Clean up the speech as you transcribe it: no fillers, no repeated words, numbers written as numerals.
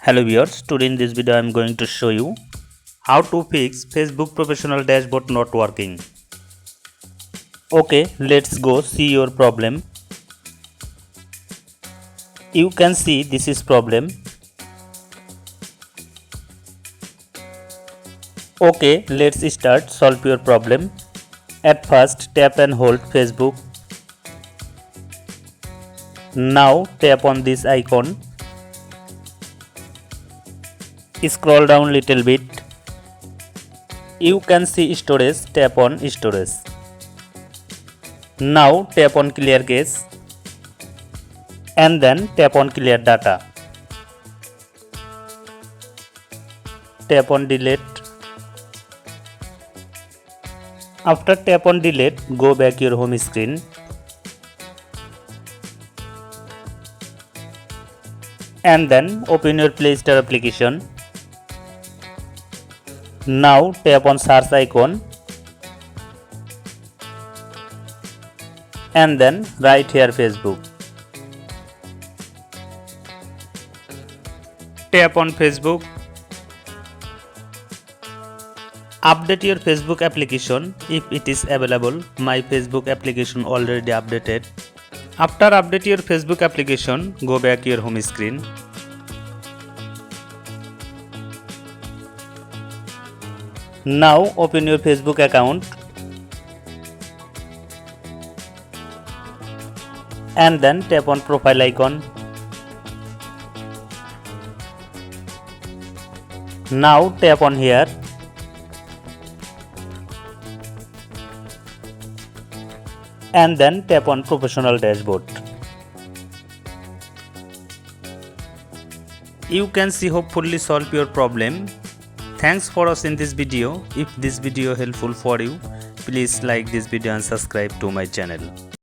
Hello viewers, today in this video I am going to show you how to fix Facebook professional dashboard not working. Okay, let's go see your problem. You can see this is problem. Okay, let's start solve your problem. At first tap and hold Facebook. Now tap on this icon. Scroll down little bit. You can see storage, tap on storage. Now tap on clear cache and then tap on clear data. Tap on delete. After tap on delete, go back your home screen. And then open your Play Store application. Now tap on search icon and then write here Facebook. Tap on Facebook. Update your Facebook application if it is available. My Facebook application already updated. After update your Facebook application, go back your home screen. Now open your Facebook account and then tap on profile icon. Now tap on here and then tap on professional dashboard. You can see hopefully solve your problem. Thanks for watching this video. If this video helpful for you, please like this video and subscribe to my channel.